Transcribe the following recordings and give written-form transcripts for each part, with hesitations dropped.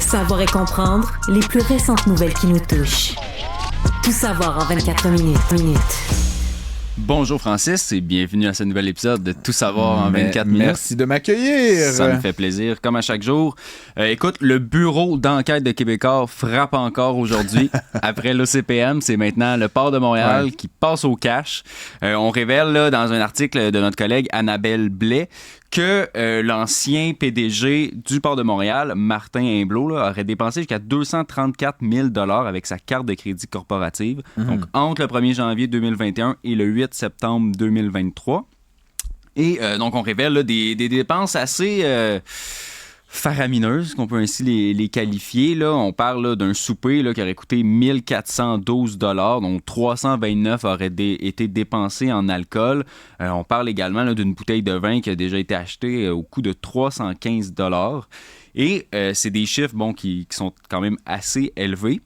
savoir et comprendre les plus récentes nouvelles qui nous touchent. Tout savoir en 24 minutes. Bonjour Francis et bienvenue à ce nouvel épisode de Tout savoir en 24 minutes. Merci de m'accueillir. Ça me fait plaisir, comme à chaque jour. Écoute, le bureau d'enquête de Québécois frappe encore aujourd'hui. Après l'OCPM, c'est maintenant le Port de Montréal qui passe au cash. On révèle là, dans un article de notre collègue Annabelle Blais que l'ancien PDG du Port de Montréal, Martin Imblot, là, aurait dépensé jusqu'à 234 000 $ avec sa carte de crédit corporative. Donc, entre le 1er janvier 2021 et le 8 septembre 2023. Et donc, on révèle là, des dépenses assez faramineuses, qu'on peut ainsi les qualifier. Là. On parle là, d'un souper là, qui aurait coûté 1 412 $, donc 329 auraient été dépensés en alcool. On parle également là, d'une bouteille de vin qui a déjà été achetée au coût de 315 $. Et c'est des chiffres qui sont quand même assez élevés.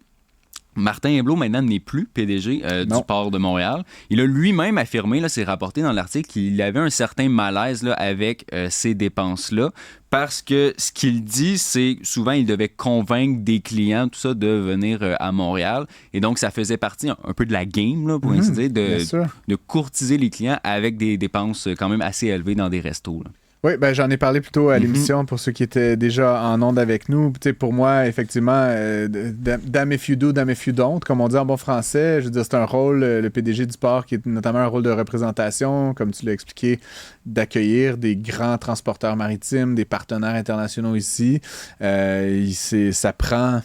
Martin Imblot, maintenant, n'est plus PDG du Port de Montréal. Il a lui-même affirmé, là, c'est rapporté dans l'article, qu'il avait un certain malaise là, avec ces dépenses-là, parce que ce qu'il dit, c'est souvent, il devait convaincre des clients, tout ça, de venir à Montréal. Et donc, ça faisait partie un peu de la game, là, pour ainsi dire, de courtiser les clients avec des dépenses quand même assez élevées dans des restos, là. Oui, ben j'en ai parlé plus tôt à l'émission pour ceux qui étaient déjà en onde avec nous. Pour moi, effectivement, damn if you do, damn if you don't, comme on dit en bon français. Je veux dire, c'est un rôle, le PDG du port, qui est notamment un rôle de représentation, comme tu l'as expliqué, d'accueillir des grands transporteurs maritimes, des partenaires internationaux ici. Ça prend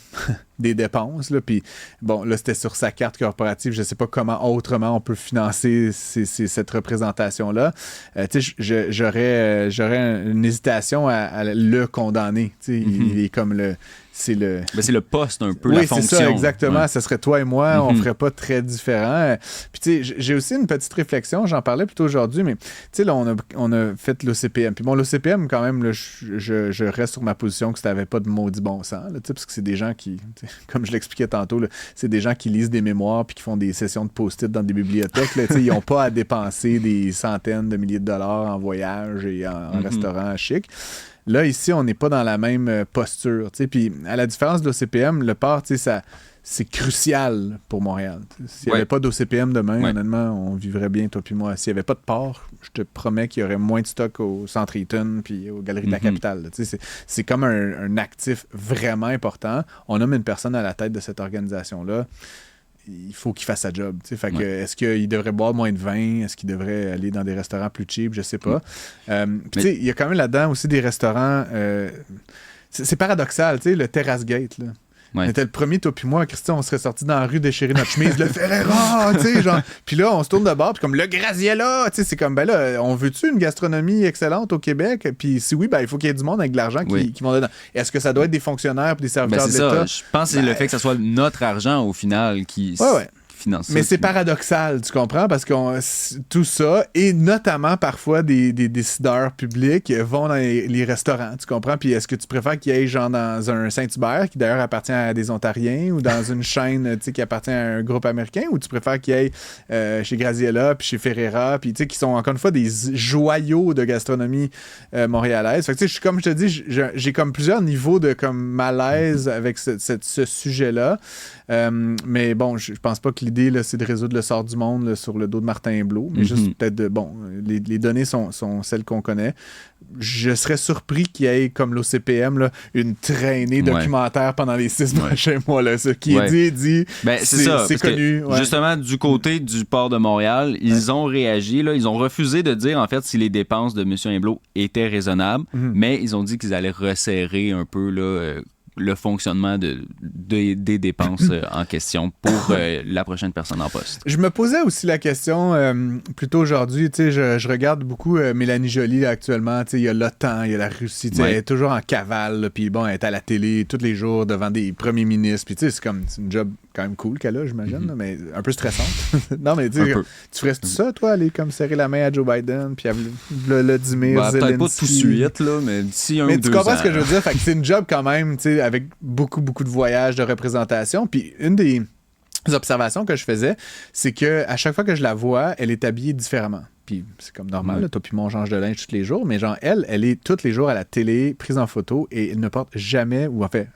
des dépenses, là, puis bon, là, c'était sur sa carte corporative, je sais pas comment autrement on peut financer cette représentation-là. Tu sais, j'aurais une hésitation à le condamner, tu sais, il est comme c'est le poste un peu, la fonction. Oui, c'est ça, exactement. Ouais. Ça serait toi et moi, on ferait pas très différent. Puis tu sais, j'ai aussi une petite réflexion, j'en parlais plutôt aujourd'hui, mais tu sais, là, on a fait l'OCPM. Puis bon, l'OCPM, quand même, là, je reste sur ma position que ça n'avait pas de maudit bon sens, là, parce que c'est des gens qui, comme je l'expliquais tantôt, là, c'est des gens qui lisent des mémoires puis qui font des sessions de post-it dans des bibliothèques. Là, ils n'ont pas à dépenser des centaines de milliers de dollars en voyage et en restaurant chic. Là, ici, on n'est pas dans la même posture. Puis, à la différence de l'OCPM, le port, c'est crucial pour Montréal. S'il n'y avait pas d'OCPM demain, honnêtement, on vivrait bien, toi puis moi. S'il n'y avait pas de port, je te promets qu'il y aurait moins de stock au Centre Eaton puis aux Galeries de la Capitale. C'est comme un actif vraiment important. On nomme une personne à la tête de cette organisation-là. Il faut qu'il fasse sa job. Fait que, est-ce qu'il devrait boire moins de vin? Est-ce qu'il devrait aller dans des restaurants plus cheap? Je sais pas. Il y a quand même là-dedans aussi des restaurants... c'est paradoxal, le Terrace Gate, là. On était le premier, toi puis moi, Christian, on serait sortis dans la rue déchirer notre chemise, le Ferrera, tu sais, genre. Puis là, on se tourne de bord, puis comme le Graziella, tu sais, c'est comme, ben là, on veut-tu une gastronomie excellente au Québec? Puis si oui, ben il faut qu'il y ait du monde avec de l'argent qui vont dedans. Est-ce que ça doit être des fonctionnaires puis des serviteurs de l'État? Je pense que c'est le fait que ce soit notre argent, au final, qui... finance ça. Mais c'est paradoxal, tu comprends? Parce que tout ça, et notamment parfois des décideurs publics vont dans les restaurants, tu comprends? Puis est-ce que tu préfères qu'il y ait genre dans un Saint-Hubert, qui d'ailleurs appartient à des Ontariens, ou dans une chaîne qui appartient à un groupe américain, ou tu préfères qu'il y ait chez Graziella, puis chez Ferrera, puis qui sont encore une fois des joyaux de gastronomie montréalaise. Fait que tu sais, comme je te dis, j'ai comme plusieurs niveaux de comme malaise avec ce sujet-là. Mais bon, je pense pas que l'idée, là, c'est de résoudre le sort du monde là, sur le dos de Martin Imblot, mais juste peut-être les données sont celles qu'on connaît. Je serais surpris qu'il y ait, comme l'OCPM, là, une traînée documentaire pendant les 6 prochains mois. Là. Ce qui est dit, c'est connu. Justement, du côté du Port de Montréal, ils ont réagi. Là, ils ont refusé de dire, en fait, si les dépenses de M. Imblot étaient raisonnables, mais ils ont dit qu'ils allaient resserrer un peu là, le fonctionnement des dépenses en question pour la prochaine personne en poste. Je me posais aussi la question, plutôt aujourd'hui, tu sais, je regarde beaucoup Mélanie Joly là, actuellement, tu sais, il y a l'OTAN, il y a la Russie, elle est toujours en cavale, puis bon, elle est à la télé tous les jours devant des premiers ministres, puis tu sais, c'est une job quand même cool qu'elle a, j'imagine, là, mais un peu stressante. Non, mais tu ferais ça, toi, aller comme serrer la main à Joe Biden, puis à Vladimir Zelensky? Peut-être pas tout de suite, là, mais d'ici un ou 2 ans. Mais tu comprends ce que je veux dire? Fait que c'est une job quand même, tu sais, avec beaucoup, beaucoup de voyages, de représentation. Puis une des observations que je faisais, c'est que à chaque fois que je la vois, elle est habillée différemment. puis c'est comme normal, là, toi puis moi, on change de linge tous les jours, mais genre, elle est tous les jours à la télé, prise en photo, et elle ne porte jamais, ou en fait,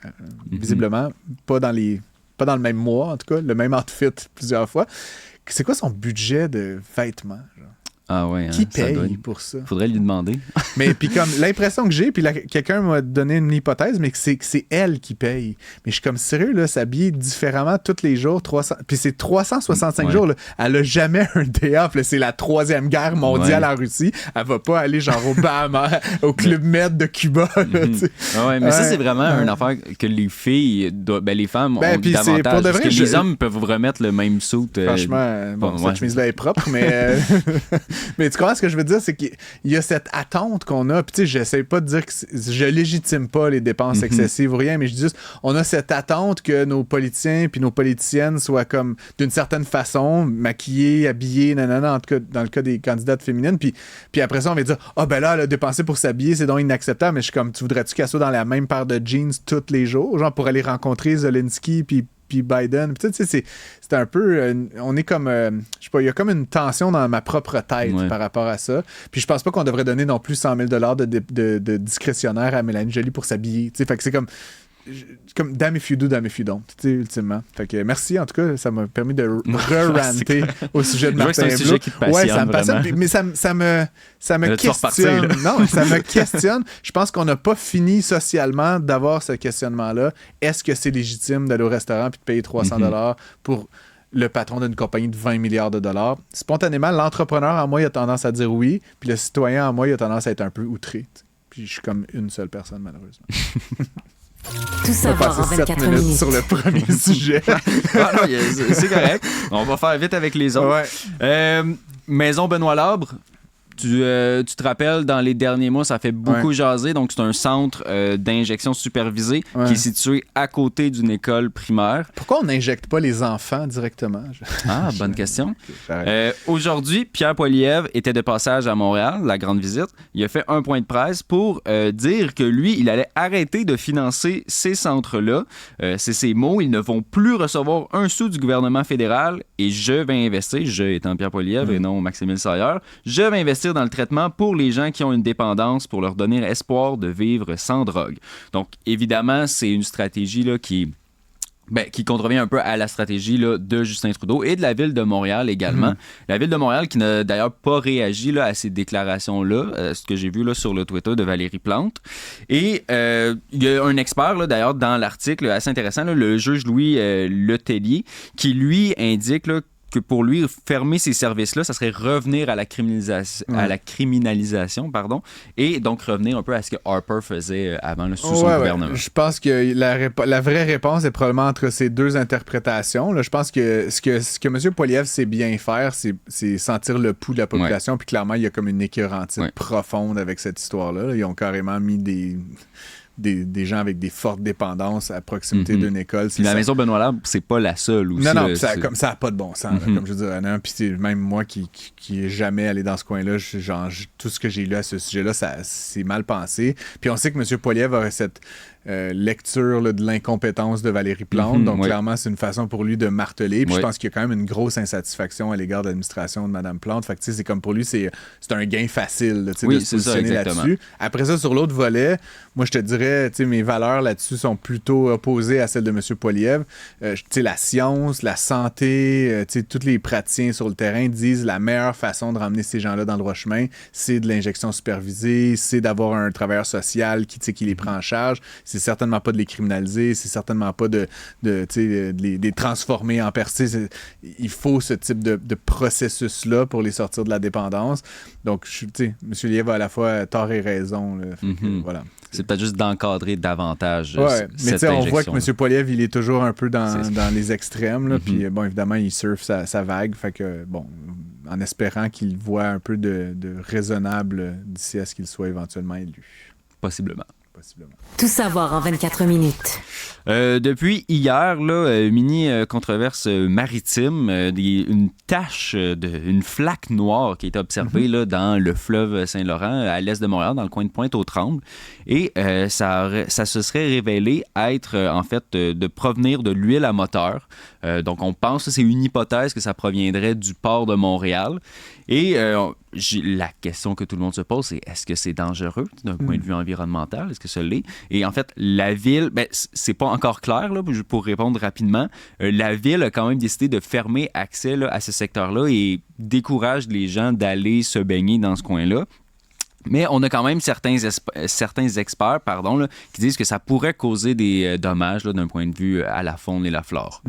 visiblement, pas dans le même mois, en tout cas, le même outfit plusieurs fois. C'est quoi son budget de vêtements, genre? Ah ouais, qui paye pour ça? Faudrait lui demander. Mais puis comme l'impression que j'ai, puis quelqu'un m'a donné une hypothèse, mais que c'est elle qui paye. Mais je suis comme sérieux, là, s'habiller différemment tous les jours, 300, puis c'est 365 jours. Là. Elle a jamais un day off. Là. C'est la 3e guerre mondiale en Russie. Elle va pas aller genre au Bahamas, au Club Med de Cuba. Là, mais ça, c'est vraiment une affaire que les filles, les femmes ont davantage. Pour de vrai, parce que les hommes peuvent remettre le même suit. Franchement, cette chemise-là est propre, mais... Mais tu comprends ce que je veux dire? C'est qu'il y a cette attente qu'on a. Puis tu sais, j'essaie pas de dire que je légitime pas les dépenses excessives ou rien, mais je dis juste, on a cette attente que nos politiciens puis nos politiciennes soient comme d'une certaine façon, maquillés, habillés, nanana, en tout cas dans le cas des candidates féminines. Puis après ça, on va dire, ben là, elle a dépensé pour s'habiller, c'est donc inacceptable. Mais je suis comme, tu voudrais-tu qu'elle soit dans la même paire de jeans tous les jours, genre pour aller rencontrer Zelensky puis Biden. Puis, tu sais, c'est un peu... on est comme... je sais pas, il y a comme une tension dans ma propre tête par rapport à ça. Puis je pense pas qu'on devrait donner non plus 100 000 $ de discrétionnaire à Mélanie Joly pour s'habiller. Tu sais, fait que c'est comme damn if you do, damn if you don't, tu sais, ultimement. Fait que merci, en tout cas, ça m'a permis de re-ranter au sujet de Martin Blum. C'est un sujet qui te passionne, ça me passionne, mais ça me questionne. Non, ça me questionne. Je pense qu'on n'a pas fini socialement d'avoir ce questionnement-là. Est-ce que c'est légitime d'aller au restaurant puis de payer 300 $ pour le patron d'une compagnie de 20 milliards de dollars? Spontanément, l'entrepreneur en moi, il a tendance à dire oui, puis le citoyen en moi, il a tendance à être un peu outré. T'sais. Puis je suis comme une seule personne, malheureusement. Tout savoir en 24 minutes sur le premier sujet. C'est correct. On va faire vite avec les autres. Ouais. Maison Benoît Labre. Tu te rappelles, dans les derniers mois, ça fait beaucoup jaser. Donc, c'est un centre d'injection supervisée qui est situé à côté d'une école primaire. Pourquoi on n'injecte pas les enfants directement? Bonne question. Aujourd'hui, Pierre Poilievre était de passage à Montréal, la grande visite. Il a fait un point de presse pour dire que lui, il allait arrêter de financer ces centres-là. C'est ses mots. Ils ne vont plus recevoir un sou du gouvernement fédéral et je vais investir, je étant Pierre Poilievre et non Maxime Sailleur, je vais investir dans le traitement pour les gens qui ont une dépendance pour leur donner espoir de vivre sans drogue. Donc, évidemment, c'est une stratégie là, qui contrevient un peu à la stratégie là, de Justin Trudeau et de la Ville de Montréal également. La Ville de Montréal qui n'a d'ailleurs pas réagi là, à ces déclarations-là, ce que j'ai vu là, sur le Twitter de Valérie Plante. Et il y a un expert, là, d'ailleurs, dans l'article assez intéressant, là, le juge Louis Letellier, qui lui indique là, que pour lui, fermer ces services-là, ça serait revenir à la criminalisation, et donc revenir un peu à ce que Harper faisait avant là, sous son gouvernement. Je pense que la vraie réponse est probablement entre ces deux interprétations. Là, je pense que ce que M. Poilievre sait bien faire, c'est sentir le pouls de la population, puis clairement, il y a comme une écœurantite profonde avec cette histoire-là. Ils ont carrément mis des gens avec des fortes dépendances à proximité d'une école. La maison Benoît Labre, c'est pas la seule aussi. Non, ça n'a pas de bon sens. Là, comme je veux dire, puis même moi qui est jamais allé dans ce coin-là, tout ce que j'ai lu à ce sujet-là, c'est mal pensé. Puis on sait que M. Poilievre aurait cette lecture là, de l'incompétence de Valérie Plante. Donc, clairement, c'est une façon pour lui de marteler. Puis je pense qu'il y a quand même une grosse insatisfaction à l'égard de l'administration de Mme Plante. Fait que, c'est comme pour lui, c'est un gain facile là, de se positionner là-dessus. Après ça, sur l'autre volet, moi, je te dirais, mes valeurs là-dessus sont plutôt opposées à celles de M. Poilievre. La science, la santé, tous les praticiens sur le terrain disent la meilleure façon de ramener ces gens-là dans le droit chemin, c'est de l'injection supervisée, c'est d'avoir un travailleur social qui les prend en charge. C'est certainement pas de les criminaliser, c'est certainement pas de les transformer en personnes. Il faut ce type de processus-là pour les sortir de la dépendance. Donc, M. Lièvre a à la fois tort et raison. Là. Voilà. C'est peut-être juste d'encadrer davantage cette injection. On voit que M. Poilievre, il est toujours un peu dans les extrêmes. Là, puis, évidemment, il surfe sa vague. Fait que, en espérant qu'il voit un peu de raisonnable d'ici à ce qu'il soit éventuellement élu. Possiblement. Tout savoir en 24 minutes. Depuis hier, là, mini controverse maritime, une tache, une flaque noire qui a été observée là, dans le fleuve Saint-Laurent, à l'est de Montréal, dans le coin de Pointe-aux-Trembles. Et ça se serait révélé être, en fait, de provenir de l'huile à moteur. Donc, on pense, c'est une hypothèse que ça proviendrait du port de Montréal. Et la question que tout le monde se pose, c'est est-ce que c'est dangereux d'un point de vue environnemental? Est-ce que ça l'est? Et en fait, la ville, c'est pas encore clair, là, pour répondre rapidement. La ville a quand même décidé de fermer accès là, à ce secteur-là et décourage les gens d'aller se baigner dans ce coin-là. Mais on a quand même certains experts là, qui disent que ça pourrait causer des dommages là, d'un point de vue à la faune et la flore.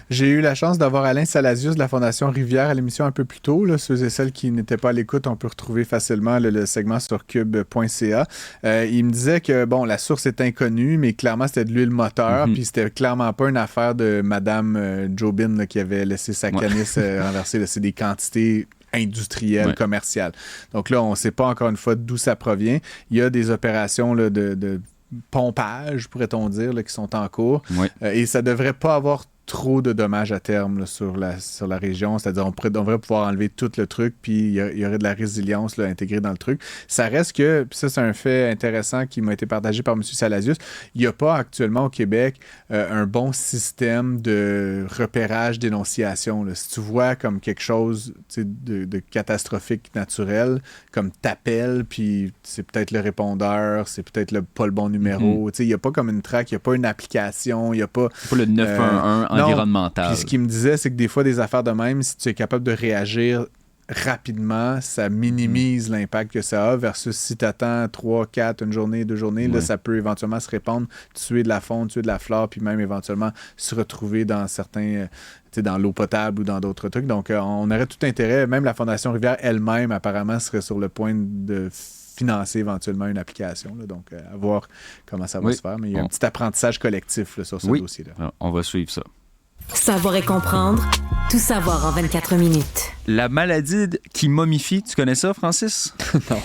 J'ai eu la chance d'avoir Alain Salasius de la Fondation Rivière à l'émission un peu plus tôt. Là. Ceux et celles qui n'étaient pas à l'écoute, on peut retrouver facilement le segment sur cube.ca. Il me disait que bon, la source est inconnue, mais clairement c'était de l'huile moteur, puis c'était clairement pas une affaire de Madame Jobin là, qui avait laissé sa canisse renversée. Là. C'est des quantités industrielle, commerciale. Donc là, on ne sait pas encore une fois d'où ça provient. Il y a des opérations là, de pompage, pourrait-on dire, là, qui sont en cours. Et ça ne devrait pas avoir trop de dommages à terme là, sur la région. C'est-à-dire on devrait pouvoir enlever tout le truc, puis il y aurait de la résilience là, intégrée dans le truc. Ça reste que, puis ça c'est un fait intéressant qui m'a été partagé par M. Salasius, il n'y a pas actuellement au Québec un bon système de repérage d'énonciation. Là. Si tu vois comme quelque chose de catastrophique naturel, comme t'appelles, puis c'est peut-être le répondeur, c'est peut-être pas le bon numéro. Il n'y a pas comme une track, il n'y a pas une application, il n'y a pas... C'est pas le 911 environnemental. Puis ce qu'il me disait, c'est que des fois, des affaires de même, si tu es capable de réagir rapidement, ça minimise l'impact que ça a versus si tu attends 3, 4, une journée, 2 journées, là, ça peut éventuellement se répandre, tuer de la faune, tuer de la flore, puis même éventuellement se retrouver dans certains... dans l'eau potable ou dans d'autres trucs. Donc, on aurait tout intérêt, même la Fondation Rivière elle-même, apparemment, serait sur le point de financer éventuellement une application. Là. Donc, à voir comment ça va se faire. Mais il y a un petit apprentissage collectif là, sur ce dossier-là. On va suivre ça. Savoir et comprendre, tout savoir en 24 minutes. La maladie qui momifie, tu connais ça, Francis? Non.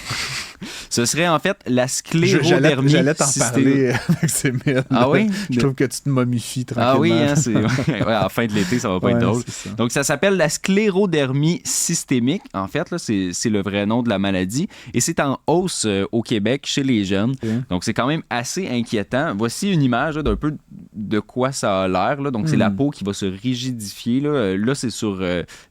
Ce serait en fait la sclérodermie. J'allais t'en parler avec ces mythes. Ah oui? Je trouve que tu te momifies tranquillement. Ah oui, hein, à la fin de l'été, ça va pas être drôle. Donc, ça s'appelle la sclérodermie systémique. En fait, là, c'est le vrai nom de la maladie. Et c'est en hausse au Québec chez les jeunes. Donc, c'est quand même assez inquiétant. Voici une image là, d'un peu de quoi ça a l'air. Là. Donc, c'est la peau qui va se rigidifier. Là c'est sur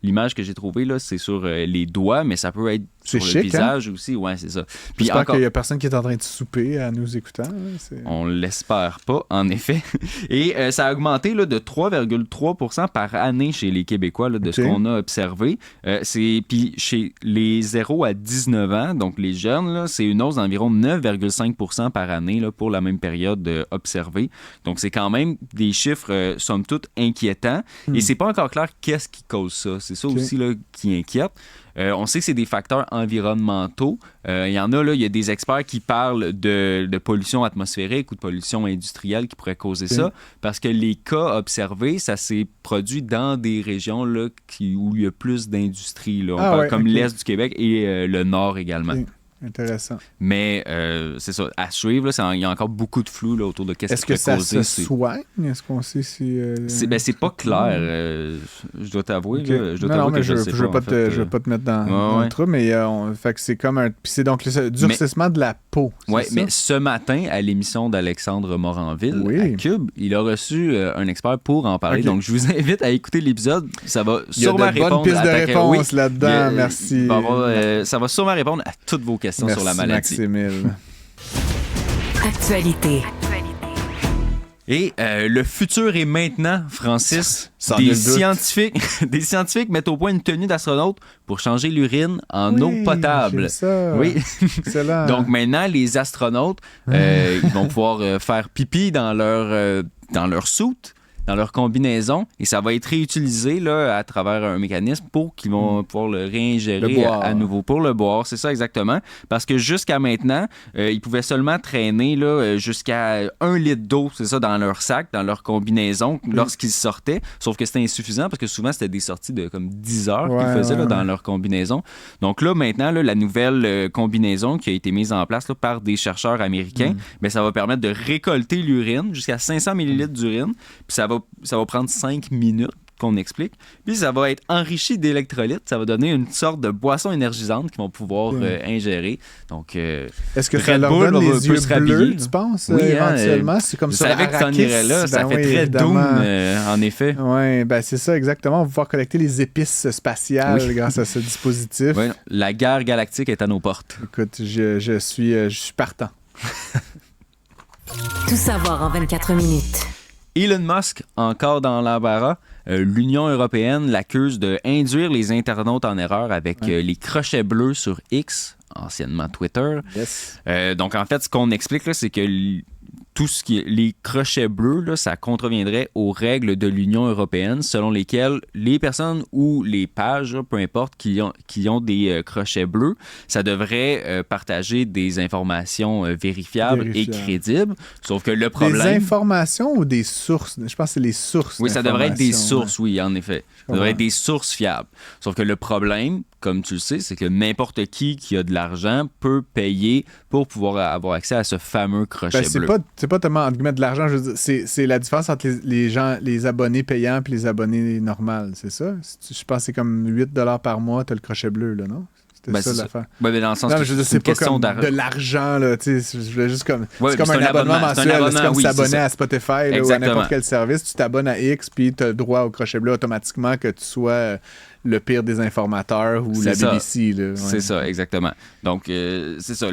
l'image que j'ai trouvée. Là, c'est sur les doigts, mais ça peut être sur le visage aussi. Ouais, c'est ça. Puis j'espère qu'il n'y a personne qui est en train de souper à nous écoutant. Là, on l'espère pas, en effet. Et ça a augmenté là, de 3,3% par année chez les Québécois, là, de ce qu'on a observé. Puis chez les 0 à 19 ans, donc les jeunes, là, c'est une hausse d'environ 9,5% par année là, pour la même période observée. Donc c'est quand même des chiffres, somme toute, inquiétants. Et c'est pas encore clair qu'est-ce qui cause ça. C'est ça aussi là, qui inquiète. On sait que c'est des facteurs environnementaux. Il y en a, là, il y a des experts qui parlent de pollution atmosphérique ou de pollution industrielle qui pourrait causer ça, parce que les cas observés, ça s'est produit dans des régions là, où il y a plus d'industrie, là, comme l'Est du Québec et le Nord également. Intéressant. Mais c'est ça, à suivre, il y a encore beaucoup de flou là, autour de qu'est-ce qui peut causer. Est-ce que ça se soigne? Est-ce qu'on sait si... c'est pas clair. Je dois t'avouer. Là, je veux pas te mettre dans le trou, mais fait que c'est comme un... Puis c'est donc le durcissement de la peau. Oui, mais ce matin, à l'émission d'Alexandre Moranville, à Cube, il a reçu un expert pour en parler. Donc, je vous invite à écouter l'épisode. Ça va sûrement répondre... Il y a de bonnes pistes de réponse là-dedans. Merci. Ça va sûrement répondre à toutes vos questions. Merci, sur la maladie. Maximile. Actualité. Et le futur est maintenant, Francis. Des scientifiques mettent au point une tenue d'astronaute pour changer l'urine en eau potable. Ça. Oui. Excellent. Donc maintenant, les astronautes, ils vont pouvoir faire pipi dans leur soute, dans leur combinaison, et ça va être réutilisé là, à travers un mécanisme pour qu'ils vont pouvoir le réingérer à nouveau pour le boire. C'est ça exactement. Parce que jusqu'à maintenant, ils pouvaient seulement traîner là, jusqu'à 1 litre d'eau, c'est ça, dans leur sac, dans leur combinaison, lorsqu'ils sortaient. Sauf que c'était insuffisant parce que souvent, c'était des sorties de comme 10 heures qu'ils faisaient là, dans leur combinaison. Donc là, maintenant, là, la nouvelle combinaison qui a été mise en place là, par des chercheurs américains, bien, ça va permettre de récolter l'urine, jusqu'à 500 ml d'urine, puis ça va prendre 5 minutes qu'on explique. Puis ça va être enrichi d'électrolytes. Ça va donner une sorte de boisson énergisante qu'ils vont pouvoir ingérer. Donc, est-ce que ça Red leur Bull donne les yeux bleus, tu tu penses, oui, éventuellement? C'est comme je ça. savais que tu en irais là. Ça fait très Doom, en effet. Oui, ben c'est ça, exactement. On va pouvoir collecter les épices spatiales grâce à ce dispositif. Oui, la guerre galactique est à nos portes. Écoute, je suis partant. Tout savoir en 24 minutes. Elon Musk, encore dans l'embarras. L'Union européenne l'accuse d'induire les internautes en erreur avec les crochets bleus sur X, anciennement Twitter. Yes. Donc, en fait, ce qu'on explique, là, c'est que tout ce qui est les crochets bleus, là, ça contreviendrait aux règles de l'Union européenne, selon lesquelles les personnes ou les pages, là, peu importe, qui ont des crochets bleus, ça devrait partager des informations vérifiables et crédibles. Sauf que le problème... Des informations ou des sources? Je pense que c'est les sources. Oui, ça devrait être des sources, oui, en effet. Ça devrait être des sources fiables. Sauf que le problème, comme tu le sais, c'est que n'importe qui a de l'argent peut payer pour pouvoir avoir accès à ce fameux crochet bleu. C'est pas tellement, entre guillemets, de l'argent. Je veux dire, c'est la différence entre les gens, les abonnés payants et les abonnés normaux, c'est ça? Je pense que c'est comme 8$ par mois, t'as le crochet bleu, là, non? C'était ça l'affaire. Oui, mais dans le sens que c'est une pas question comme de l'argent, là, tu sais, je voulais juste comme... Ouais, c'est comme un abonnement mensuel, c'est comme s'abonner à Spotify là, ou à n'importe quel service, tu t'abonnes à X, puis tu as le droit au crochet bleu automatiquement, que tu sois le pire des informateurs ou la BBC. Là, C'est ça, exactement. Donc, c'est ça.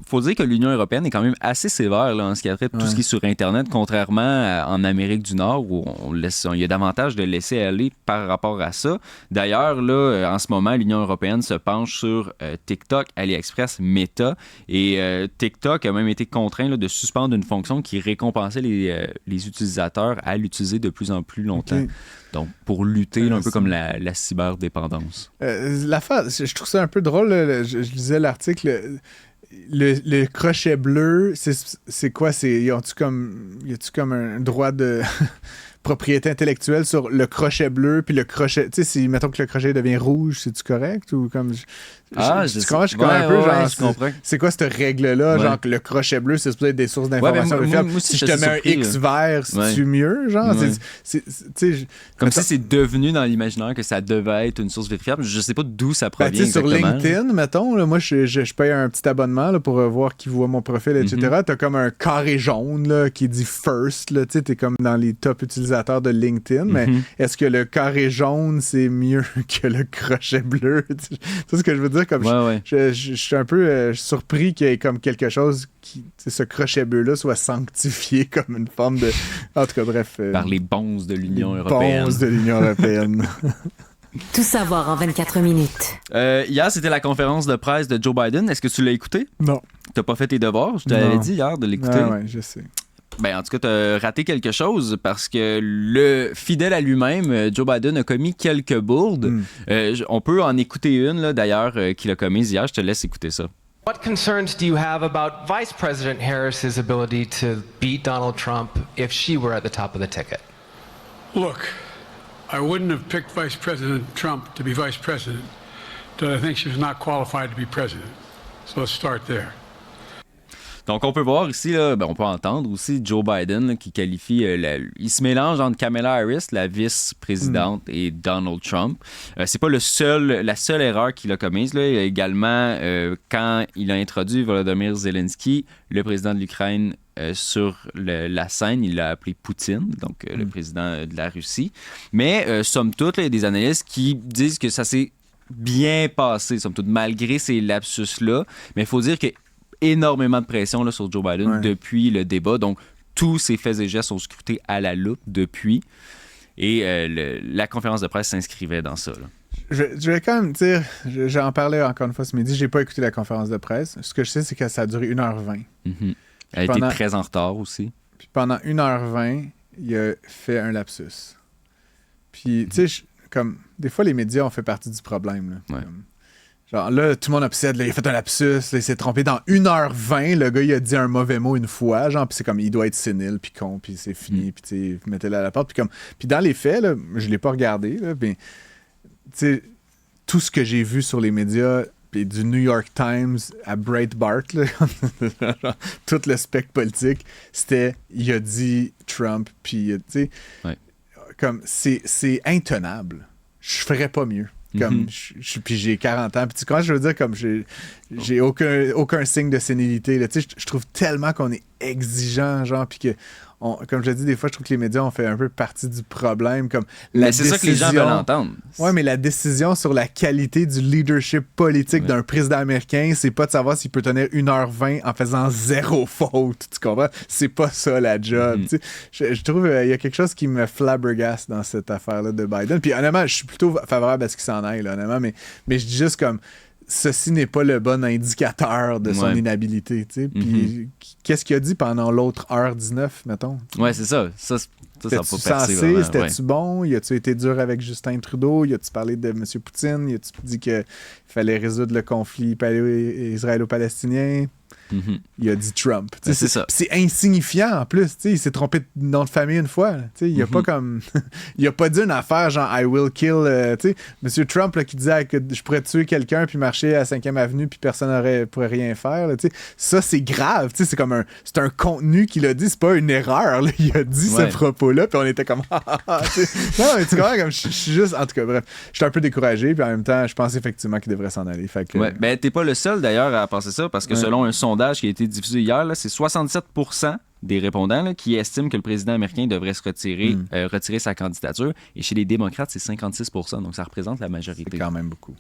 Faut dire que l'Union européenne est quand même assez sévère là, en ce qui a trait de tout ce qui est sur Internet, contrairement en Amérique du Nord, où il y a davantage de laisser aller par rapport à ça. D'ailleurs, là, en ce moment, l'Union européenne se penche sur TikTok, AliExpress, Meta, et TikTok a même été contraint là, de suspendre une fonction qui récompensait les utilisateurs à l'utiliser de plus en plus longtemps. Okay. Donc, pour lutter un peu comme la cyberdépendance. L'affaire, je trouve ça un peu drôle. Je lisais l'article. Le crochet bleu, c'est quoi? Y a-tu comme un droit de propriété intellectuelle sur le crochet bleu, puis le crochet... Tu sais, si, mettons que le crochet devient rouge, c'est-tu correct? Ou comme... Je comprends. C'est quoi cette règle-là? Genre que le crochet bleu, c'est supposé être des sources d'informations vérifiables. Si je te mets un X vert, c'est-tu mieux? Genre, comme si c'est devenu dans l'imaginaire que ça devait être une source vérifiable. Je sais pas d'où ça provient exactement. Sur LinkedIn, mettons, là, moi, je paye un petit abonnement là, pour voir qui voit mon profil, etc. T'as comme un carré jaune là, qui dit « First ». Tu sais, t'es comme dans les top utilisateurs de LinkedIn, mais est-ce que le carré jaune, c'est mieux que le crochet bleu? C'est ce que je veux dire. Comme je suis un peu surpris qu'il y ait comme quelque chose qui, ce crochet bleu-là soit sanctifié comme une forme de... En tout cas, bref. Par les bonzes de l'Union européenne. Bonzes de l'Union européenne. Tout savoir en 24 minutes. Hier, c'était la conférence de presse de Joe Biden. Est-ce que tu l'as écouté? Non. T'as pas fait tes devoirs? Je t'avais dit hier de l'écouter. Oui, je sais. Ben, en tout cas, tu as raté quelque chose parce que le fidèle à lui-même, Joe Biden, a commis quelques bourdes. On peut en écouter une, là, d'ailleurs, qu'il a commise hier. Je te laisse écouter ça. What concerns do you have about Vice President Harris's ability to beat Donald Trump if she were at the top of the ticket? Look, I wouldn't have picked Vice President Trump to be Vice President, but I think she was not qualified to be President. So let's start there. Donc, on peut voir ici, là, on peut entendre aussi Joe Biden là, qui qualifie... il se mélange entre Kamala Harris, la vice-présidente, et Donald Trump. C'est pas la seule erreur qu'il a commise. Là. Il y a également, quand il a introduit Volodymyr Zelensky, le président de l'Ukraine, sur la scène, il l'a appelé Poutine, donc le président de la Russie. Mais, somme toute, il y a des analystes qui disent que ça s'est bien passé, somme toute, malgré ces lapsus-là. Mais il faut dire que énormément de pression là, sur Joe Biden depuis le débat. Donc, tous ses faits et gestes sont scrutés à la loupe depuis. Et la conférence de presse s'inscrivait dans ça. Là. Je vais quand même dire, j'en parlais encore une fois ce midi, j'ai pas écouté la conférence de presse. Ce que je sais, c'est que ça a duré 1h20. Elle a été très en retard aussi. Puis pendant 1h20, il a fait un lapsus. Puis, tu sais, comme des fois, les médias ont fait partie du problème. Là. Genre là, tout le monde obsède, là, il a fait un lapsus, là, il s'est trompé dans 1h20, le gars il a dit un mauvais mot une fois, genre, puis c'est comme, il doit être sénile, puis con, puis c'est fini, puis tu sais, mettez-le à la porte, puis dans les faits, là, je l'ai pas regardé, là, mais tu sais, tout ce que j'ai vu sur les médias, puis du New York Times à Breitbart, là, tout le spectre politique, c'était, il a dit Trump, puis tu sais... comme c'est intenable. Je ferais pas mieux. Comme puis j'ai 40 ans. Puis tu comprends, je veux dire, comme j'ai aucun signe de sénilité. Là. Tu sais, je trouve tellement qu'on est exigeant, genre, puis que comme je le dis, des fois, je trouve que les médias ont fait un peu partie du problème. Comme mais c'est ça que les gens veulent entendre. Oui, mais la décision sur la qualité du leadership politique d'un président américain, c'est pas de savoir s'il peut tenir 1h20 en faisant 0 faute. Tu comprends? C'est pas ça la job. Tu sais, je trouve qu'il y a quelque chose qui me flabbergasse dans cette affaire-là de Biden. Puis honnêtement, je suis plutôt favorable à ce qu'il s'en aille, là, honnêtement, mais je dis juste comme ceci n'est pas le bon indicateur de son inhabilité. Tu sais. Puis qu'est-ce qu'il a dit pendant l'autre heure 19, mettons? Ouais, c'est ça. Ça pas percé. C'était-tu bon? Y a-tu été dur avec Justin Trudeau? Y a-tu parlé de M. Poutine? Y a-tu dit qu'il fallait résoudre le conflit israélo-palestinien? Il a dit Trump. C'est ça. C'est insignifiant en plus. Il s'est trompé de nom de famille une fois. Il a pas comme. Il a pas dit une affaire genre I will kill. Monsieur Trump là, qui disait que je pourrais tuer quelqu'un puis marcher à 5e Avenue puis personne pourrait rien faire. Là, ça, c'est grave. C'est comme c'est un contenu qu'il a dit. C'est pas une erreur. Là. Il a dit ce propos-là puis on était comme. Non, mais tu comprends, comme je suis juste. En tout cas, bref, je suis un peu découragé puis en même temps, je pense effectivement qu'il devrait s'en aller. Fait que, ben, t'es pas le seul d'ailleurs à penser ça parce que selon un sondage qui a été diffusé hier, là, c'est 67% des répondants là, qui estiment que le président américain devrait se retirer sa candidature. Et chez les démocrates, c'est 56%. Donc, ça représente la majorité. C'est quand même beaucoup.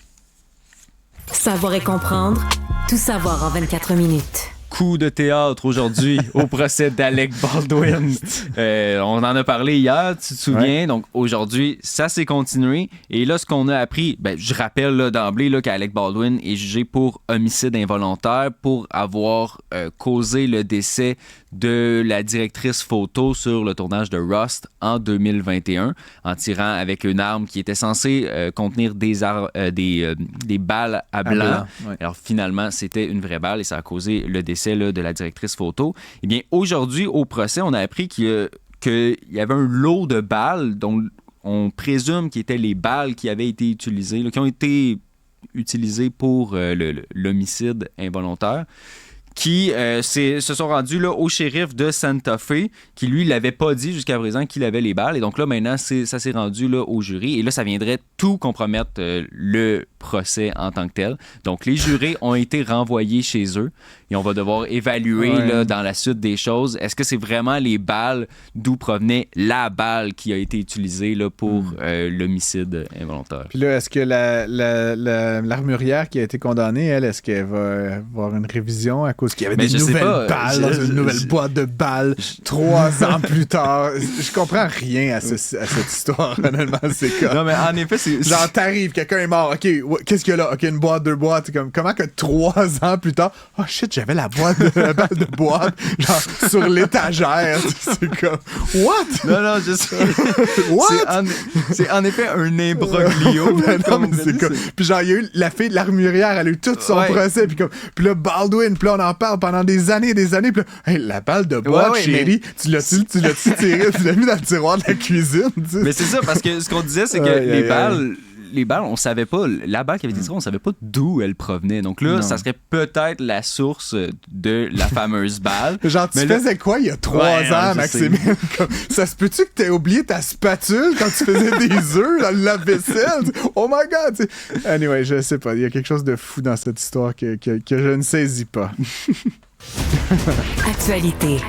Savoir et comprendre, tout savoir en 24 minutes. Coup de théâtre aujourd'hui au procès d'Alec Baldwin. On en a parlé hier, tu te souviens? Ouais. Donc aujourd'hui, ça s'est continué. Et là, ce qu'on a appris, je rappelle là, d'emblée là, qu'Alec Baldwin est jugé pour homicide involontaire pour avoir causé le décès de la directrice photo sur le tournage de Rust en 2021 en tirant avec une arme qui était censée contenir des balles à blanc. Ouais. Alors finalement, c'était une vraie balle et ça a causé le décès là, de la directrice photo. Eh bien, aujourd'hui, au procès, on a appris qu'il y avait un lot de balles dont on présume qu'ils étaient les balles qui avaient été utilisées, là, qui ont été utilisées pour l'homicide involontaire, qui se sont rendus là, au shérif de Santa Fe, qui lui l'avait pas dit jusqu'à présent qu'il avait les balles. Et donc là, maintenant, ça s'est rendu là, au jury. Et là, ça viendrait tout compromettre le procès en tant que tel. Donc, les jurés ont été renvoyés chez eux et on va devoir évaluer là, dans la suite des choses, est-ce que c'est vraiment les balles d'où provenait la balle qui a été utilisée là, pour l'homicide involontaire. Puis là, est-ce que l'armurière qui a été condamnée, elle, est-ce qu'elle va avoir une révision à cause qu'il y avait des nouvelles balles dans une nouvelle boîte de balles 3 ans plus tard? Je comprends rien à cette histoire, honnêtement. C'est comme... Non, mais en effet, c'est... Genre, t'arrives, quelqu'un est mort, OK, qu'est-ce qu'il y a là? OK, une boîte, 2 boîtes. Comment que 3 ans plus tard, oh shit, j'avais la balle de boîte, genre, sur l'étagère. C'est comme, what? Non, je sais. What? C'est en effet un imbroglio. Puis genre, il y a eu la fille de l'armurière, elle a eu tout son procès, puis là, Baldwin, puis là, on en parle pendant des années, puis là, hey, la balle de boîte, chérie, tu l'as-tu tiré, tu l'as mis dans le tiroir de la cuisine, t'sais. Mais c'est ça, parce que ce qu'on disait, c'est que les balles, on savait pas, la balle qui avait été tirée, on savait pas d'où elle provenait. Donc là, ça serait peut-être la source de la fameuse balle. Genre, tu faisais quoi il y a 3 ans, Maxime? Ça se peut-tu que t'aies oublié ta spatule quand tu faisais des œufs dans le lave-vaisselle? Oh my God! T'sais. Anyway, je sais pas, il y a quelque chose de fou dans cette histoire que je ne saisis pas. Actualité.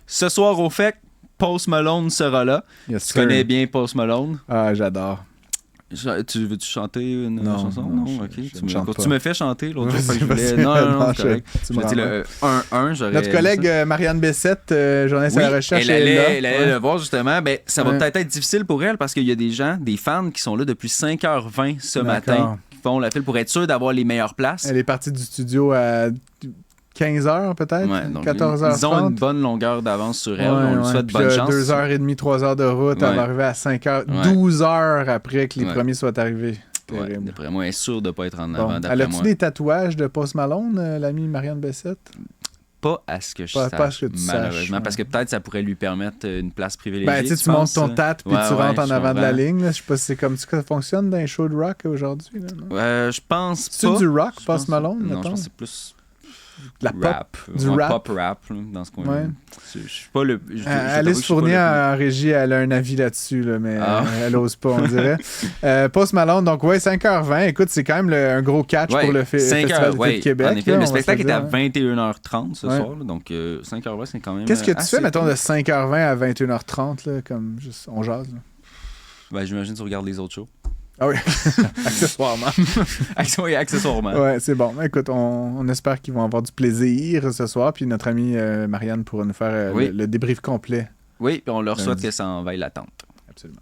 Ce soir, au fait, Post Malone sera là. Yes, tu connais bien Post Malone? Ah, j'adore. Veux-tu chanter une chanson? Non, ok. Tu me fais chanter l'autre fois. Non, c'est correct. Je vais dire le 1-1. J'aurais... Notre collègue Marianne Bessette, journaliste à la recherche, elle allait le voir justement. Ben, ça va peut-être être difficile pour elle parce qu'il y a des gens, des fans qui sont là depuis 5h20 ce matin, qui font la file pour être sûr d'avoir les meilleures places. Elle est partie du studio à 15h peut-être, 14h30. Ils ont une bonne longueur d'avance sur elle. On lui souhaite bonne chance. 2h30, 3h de route, elle va arriver à 5h, 12 heures après que les premiers soient arrivés. Ouais, d'après moi, elle est sûre de ne pas être en avant. Elle a-tu des tatouages de Post Malone, l'amie Marianne Bessette? Pas à ce que je sache, malheureusement, parce que peut-être ça pourrait lui permettre une place privilégiée. Tu montes ton tat puis tu rentres en avant de la ligne. Là. Je sais pas si c'est comme ça que ça fonctionne dans les shows de rock aujourd'hui. Je pense pas. C'est du rock, Post Malone? Non, je pense que c'est plus... la pop, rap. du rap. Pop rap, là, dans ce coin-là. Ouais. Je suis pas le... Alice Fournier en régie, elle a un avis là-dessus, là, mais elle ose pas, on dirait. Post Malone, donc 5h20. Écoute, c'est quand même un gros catch pour le Festival de Québec. En effet, là, le spectacle est à dire, 21h30 ce soir, là, donc 5h20, c'est quand même... Qu'est-ce que tu fais, mettons, cool. de 5h20 à 21h30, là, comme juste, on jase? Là. Ben, j'imagine que tu regardes les autres shows. Ah oui, accessoirement. Accessoirement. Ouais, c'est bon. Écoute, on espère qu'ils vont avoir du plaisir ce soir, puis notre amie Marianne pourra nous faire le débrief complet. Oui, puis on leur souhaite que ça envahisse l'attente. Absolument.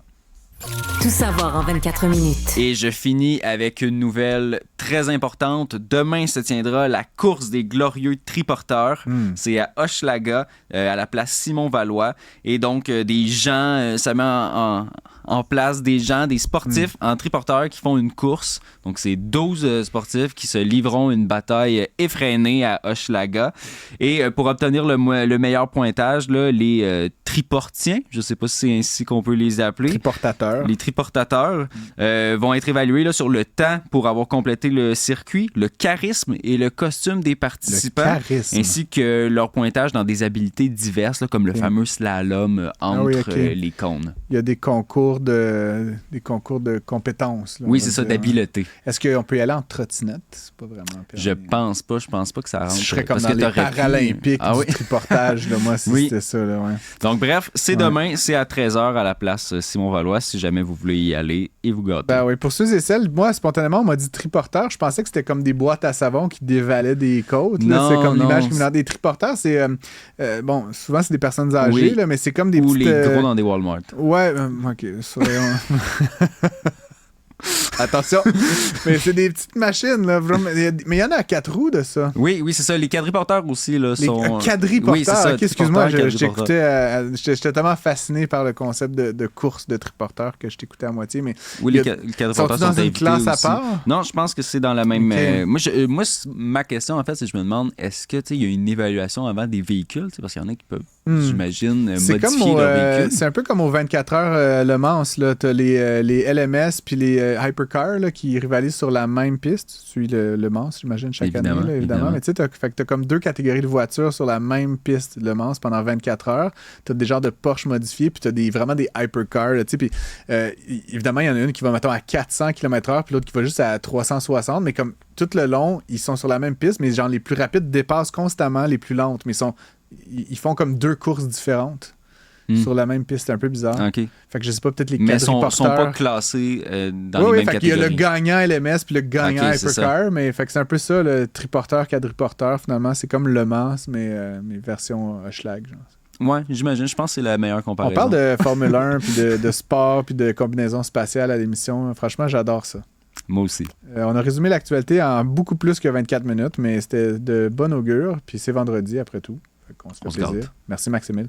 Tout savoir en 24 minutes. Et je finis avec une nouvelle très importante. Demain se tiendra la course des glorieux triporteurs. C'est à Hochelaga, à la place Simon-Valois. Et donc, des gens, ça met en place des gens, des sportifs en triporteurs qui font une course. Donc, c'est 12 sportifs qui se livreront une bataille effrénée à Hochelaga. Et pour obtenir le meilleur pointage, là, les triportiens, je ne sais pas si c'est ainsi qu'on peut les appeler. Triportateurs. Les triportateurs vont être évalués là, sur le temps pour avoir complété le circuit, le charisme et le costume des participants, ainsi que leur pointage dans des habiletés diverses, là, comme le fameux slalom entre les cônes. Il y a des concours de compétences. Là, oui, c'est ça, d'habileté. Est-ce qu'on peut y aller en trottinette? C'est pas vraiment permis. Je pense pas que ça rentre. Je serais comme dans les Paralympiques du triportage, là, moi, si c'était ça. Là, ouais. Donc, bref, c'est demain, c'est à 13h à la place Simon-Valois, si jamais vous voulez y aller et vous gâter. Ben oui, pour ceux et celles, moi, spontanément, on m'a dit triporteur. Je pensais que c'était comme des boîtes à savon qui dévalaient des côtes. Là. C'est comme l'image qui me donne des triporteurs. C'est, bon, souvent, c'est des personnes âgées, là, mais c'est comme des Ou petites... les gros dans des Walmart. Ouais, OK, soyons... Attention, mais c'est des petites machines, là, vraiment. Mais il y en a à 4 roues de ça. Oui, c'est ça. Les quadriporteurs aussi là, sont... Les quadriporteurs, oui, c'est ça, excuse-moi, j'étais tellement fasciné par le concept de course de triporteur que je t'écoutais à moitié. Mais oui, les quadriporteurs sont dans une classe aussi. À part? Non, je pense que c'est dans la même... Okay. Moi, ma question, en fait, c'est que je me demande, est-ce que il y a une évaluation avant des véhicules? Parce qu'il y en a qui peuvent, j'imagine, modifier leur véhicule. C'est un peu comme aux 24 heures Le Mans. Tu as les LMS puis les Hypercars là, qui rivalisent sur la même piste. Tu suis le Mans, j'imagine, chaque année. Là, évidemment. Mais tu sais, t'as comme 2 catégories de voitures sur la même piste Le Mans pendant 24 heures. Tu as des genres de Porsche modifiés, puis tu as vraiment des Hypercars. Puis évidemment, il y en a une qui va, mettons, à 400 km/h, puis l'autre qui va juste à 360. Mais comme tout le long, ils sont sur la même piste, mais genre les plus rapides dépassent constamment les plus lentes. Mais ils font comme 2 courses différentes. Sur la même piste, c'est un peu bizarre. Okay. Fait que je sais pas, peut-être les quadriporteurs... Mais ils sont pas classés dans les mêmes catégories. Il y a le gagnant LMS puis le gagnant Hypercar, mais fait que c'est un peu ça, le triporteur, quadriporteur, finalement. C'est comme Le Mans, mais version Hochelag, genre. Ouais, j'imagine. Je pense que c'est la meilleure comparaison. On parle de Formule 1, puis de sport, puis de combinaison spatiale à l'émission. Franchement, j'adore ça. Moi aussi. On a résumé l'actualité en beaucoup plus que 24 minutes, mais c'était de bon augure, puis c'est vendredi après tout. Fait qu'on se fait plaisir. Merci, Maximile.